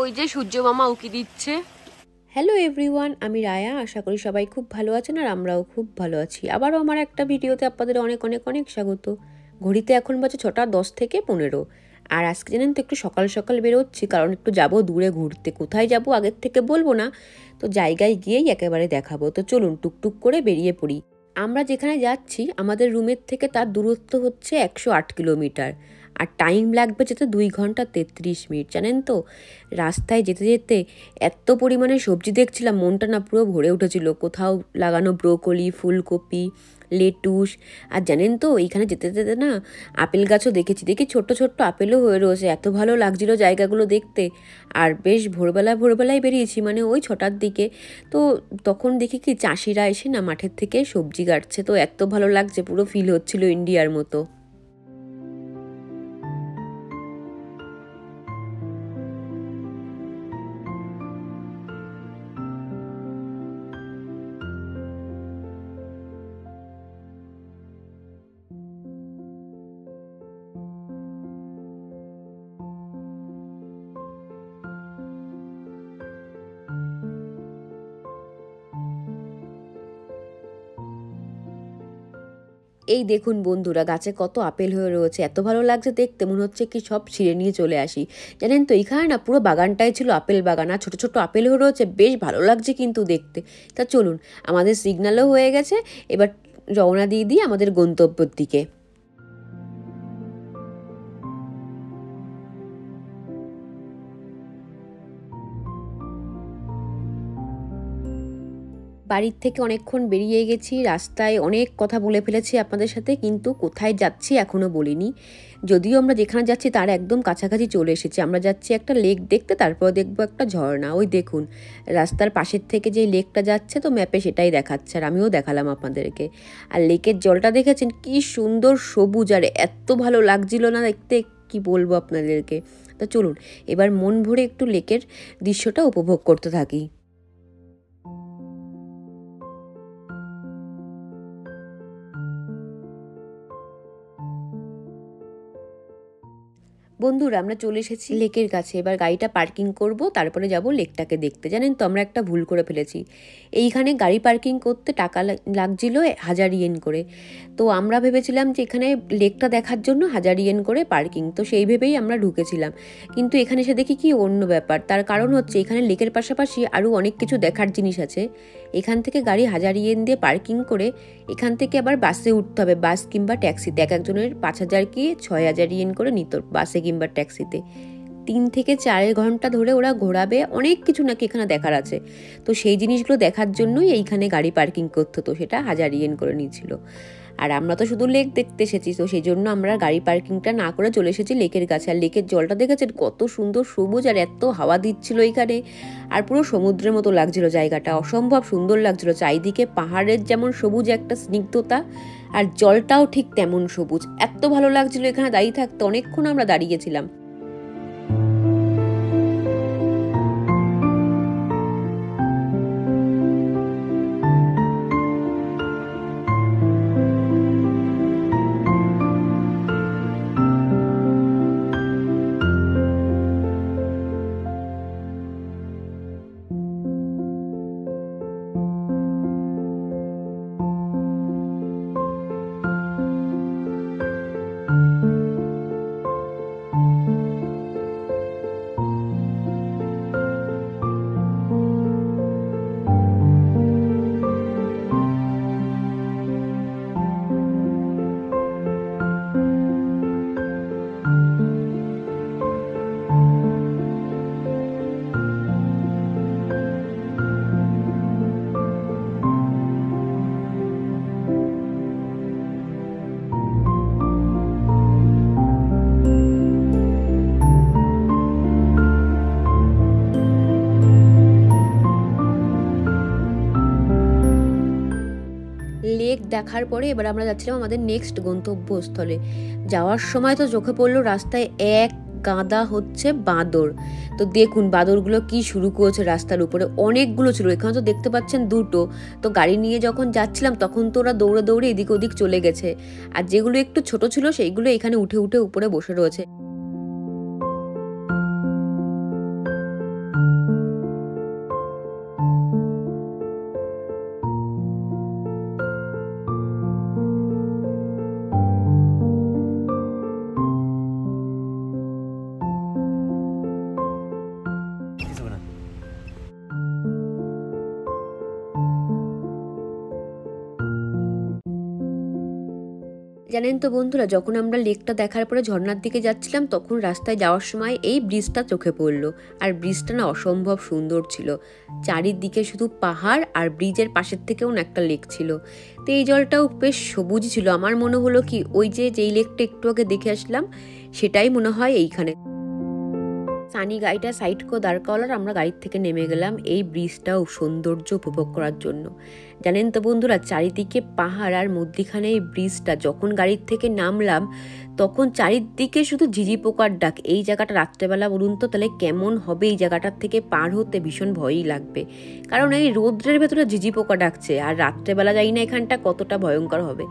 ওই যে সূর্য মামা উকি দিচ্ছে। হ্যালো এভরিওয়ান, আমি রায়া। আশা করি সবাই খুব ভালো আছেন আর আমরাও খুব ভালো আছি। আবারও আমার একটা ভিডিওতে আপনাদের অনেক অনেক অনেক স্বাগত। ঘড়িতে এখন বাজে 6টা 10 থেকে 15। আর আজকে জানেন তো একটু সকাল সকাল বেরোচ্ছি, কারণ একটু যাব দূরে ঘুরতে। কোথায় যাব আগের থেকে বলবো না, তো জায়গায় গিয়েই একেবারে দেখাবো। তো চলুন টুকটুক করে বেরিয়ে পড়ি। আমরা যেখানে যাচ্ছি আমাদের রুমের থেকে তার দূরত্ব হচ্ছে 108 কিলোমিটার, আর টাইম লাগবে যেতে 2 ঘন্টা 33 মিনিট। জানেন তো, রাস্তায় যেতে যেতে এত পরিমাণে সবজি দেখছিলাম, মনটা না পুরো ভরে উঠেছিল। কোথাও লাগানো ব্রোকলি, ফুলকপি, লেটুস। আর জানেন তো, এইখানে যেতে যেতে না আপেল গাছও দেখি ছোট্ট ছোট্ট আপেলও হয়ে রয়েছে। এত ভালো লাগছিল জায়গাগুলো দেখতে। আর বেশ ভোরবেলায় বেরিয়েছি, মানে ওই 6টার দিকে। তো তখন দেখি কি চাষিরা এসে না মাঠের থেকে সবজি কাটছে। তো এত ভালো লাগছে, পুরো ফিল হচ্ছিল ইন্ডিয়ার মতো। এই দেখুন বন্ধুরা, গাছে কত আপেল হয়ে রয়েছে। এত ভালো লাগছে দেখতে, মনে হচ্ছে কি সব ছিঁড়ে নিয়ে চলে আসি। জানেন তো, এইখানে না পুরো বাগানটাই ছিল আপেল বাগান, আর ছোটো ছোটো আপেল হয়ে রয়েছে। বেশ ভালো লাগছে কিন্তু দেখতে। তা চলুন, আমাদের সিগন্যালও হয়ে গেছে, এবার রওনা দিয়ে দিই আমাদের গন্তব্যের দিকে। বাড়ির থেকে অনেকক্ষণ বেরিয়ে গেছি, রাস্তায় অনেক কথা বলে ফেলেছি আপনাদের সাথে, কিন্তু কোথায় যাচ্ছি এখনও বলিনি। যদিও আমরা যেখানে যাচ্ছি তার একদম কাছাকাছি চলে এসেছি। আমরা যাচ্ছি একটা লেক দেখতে, তারপর দেখবো একটা ঝর্ণা। ওই দেখুন রাস্তার পাশের থেকে যে লেকটা যাচ্ছে, তো ম্যাপে সেটাই দেখাচ্ছে, আর আমিও দেখালাম আপনাদেরকে। আর লেকের জলটা দেখেছেন কি সুন্দর সবুজ, আর এত ভালো লাগছিল না দেখতে, কি বলবো আপনাদেরকে। তো চলুন এবার মন ভরে একটু লেকের দৃশ্যটা উপভোগ করতে থাকি। বন্ধুরা, আমরা চলে এসেছি লেকের কাছে। এবার গাড়িটা পার্কিং করব, তারপরে যাব লেকটাকে দেখতে। জানেন তো, আমরা একটা ভুল করে ফেলেছি। এইখানে গাড়ি পার্কিং করতে টাকা লাগছিল 1000 ইয়েন করে। তো আমরা ভেবেছিলাম যে এখানে লেকটা দেখার জন্য 1000 ইয়েন করে পার্কিং, তো সেই ভেবেই আমরা ঢুকেছিলাম। কিন্তু এখানে এসে দেখি কি অন্য ব্যাপার। তার কারণ হচ্ছে এখানে লেকের পাশাপাশি আরও অনেক কিছু দেখার জিনিস আছে। এখান থেকে গাড়ি 1000 ইয়েন দিয়ে পার্কিং করে এখান থেকে আবার বাসে উঠতে হবে, বাস কিংবা ট্যাক্সিতে। এক একজনের 5000 কি 6000 ইয়েন করে নিত বাসে কিংবা ট্যাক্সিতে। 3 থেকে 4 ঘন্টা ধরে ওরা ঘোরাবে, অনেক কিছু নাকি এখানে দেখার আছে। তো সেই জিনিসগুলো দেখার জন্যই এইখানে গাড়ি পার্কিং করতে হতো, সেটা 1000 ইয়েন করে নিয়েছিল। আর আমরা তো শুধু লেক দেখতে এসেছি, তো সেই জন্য আমরা গাড়ি পার্কিংটা না করে চলে এসেছি লেকের কাছে। আর লেকের জলটা দেখেছেন কত সুন্দর সবুজ, আর এত হাওয়া দিচ্ছিল এখানে। আর পুরো সমুদ্রের মতো লাগছিল জায়গাটা, অসম্ভব সুন্দর লাগছিল। চারিদিকে পাহাড়ের যেমন সবুজ একটা স্নিগ্ধতা, আর জলটাও ঠিক তেমন সবুজ। এত ভালো লাগছিল এখানে দাঁড়িয়ে থাকতে, অনেকক্ষণ আমরা দাঁড়িয়েছিলাম। লেক দেখার পরে এবার আমরা যাচ্ছিলাম আমাদের নেক্সট গন্তব্যস্থলে। যাওয়ার সময় তো চোখে পড়লো রাস্তায় এক গাদা হচ্ছে বাঁদর। তো দেখুন বাঁদরগুলো কি শুরু করেছে রাস্তার উপরে, অনেকগুলো ছিল। এখানে তো দেখতে পাচ্ছেন দুটো। তো গাড়ি নিয়ে যখন যাচ্ছিলাম তখন তো ওরা দৌড়ে দৌড়ে এদিক ওদিক চলে গেছে। আর যেগুলো একটু ছোট ছিল সেইগুলো এখানে উঠে উঠে উপরে বসে রয়েছে। জানেন তো বন্ধুরা, যখন আমরা লেকটা দেখার পরে ঝর্ণার দিকে যাচ্ছিলাম তখন রাস্তায় যাওয়ার সময় এই ব্রিজটা চোখে পড়লো। আর ব্রিজটা না অসম্ভব সুন্দর ছিল, চারিদিকে শুধু পাহাড় আর ব্রিজের পাশের থেকেও না একটা লেক ছিল। তো এই জলটাও বেশ সবুজ ছিল। আমার মনে হলো কি ওই যেই লেকটা একটু আগে দেখে আসলাম সেটাই মনে হয় এইখানে। সানি গাড়িটা সাইড করে দাঁড় করার আমরা গাড়ির থেকে নেমে গেলাম এই ব্রিজটাও সৌন্দর্য উপভোগ করার জন্য। জানেন তো বন্ধুরা, চারিদিকে পাহাড় আর মধ্যিখানে এই ব্রিজটা। যখন গাড়ির থেকে নামলাম তখন চারিদিকে শুধু ঝিঝি পোকার ডাক। এই জায়গাটা রাত্রেবেলা বলুন তো তাহলে কেমন হবে? এই জায়গাটার থেকে পার হতে ভীষণ ভয়ই লাগবে, কারণ এই রৌদ্রের ভেতরে ঝিঝি পোকা ডাকছে। আর রাত্রেবেলা যাই না এখানটা কতটা ভয়ঙ্কর হবে।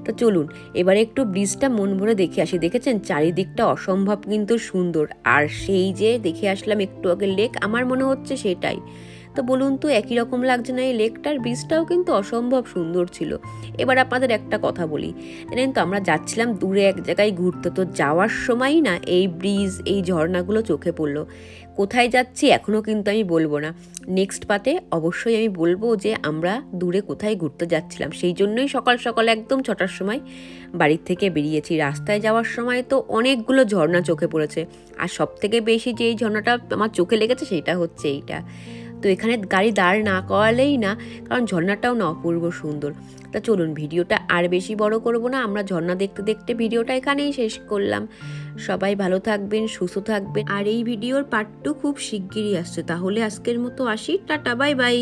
তো চলুন এবারে একটু ব্রিজটা মন ভরে দেখে আসি। দেখেছেন চারিদিকটা অসম্ভব কিন্তু সুন্দর। আর সেই যে দেখে আসলাম একটু আগে লেক, আমার মনে হচ্ছে সেটাই। তো বলুন তো একই রকম লাগছে না? এই লেকটার ব্রিজটাও কিন্তু অসম্ভব সুন্দর ছিল। এবার আপনাদের একটা কথা বলি, জানেন তো আমরা যাচ্ছিলাম দূরে এক জায়গায় ঘুরতে, তো যাওয়ার সময়ই না এই ব্রিজ এই ঝর্ণাগুলো চোখে পড়লো। কোথায় যাচ্ছি এখনও কিন্তু আমি বলবো না, নেক্সট পার্টে অবশ্যই আমি বলবো যে আমরা দূরে কোথায় ঘুরতে যাচ্ছিলাম। সেই জন্যই সকাল সকাল একদম 6টার সময় বাড়ির থেকে বেরিয়েছি। রাস্তায় যাওয়ার সময় তো অনেকগুলো ঝর্ণা চোখে পড়েছে, আর সব থেকে বেশি যে এই ঝর্ণাটা আমার চোখে লেগেছে সেটা হচ্ছে এইটা। তো এখানে গাড়ি দাঁড় না করালেই না, কারণ ঝর্ণাটাও না অপূর্ব সুন্দর। তা চলুন ভিডিওটা আর বেশি বড় করব না, আমরা ঝর্ণা দেখতে দেখতে ভিডিওটা এখানেই শেষ করলাম। সবাই ভালো থাকবেন, সুস্থ থাকবেন। আর এই ভিডিওর পার্ট 2 খুব শিগগিরই আসছে। তাহলে আজকের মতো আসি, টাটা বাই বাই।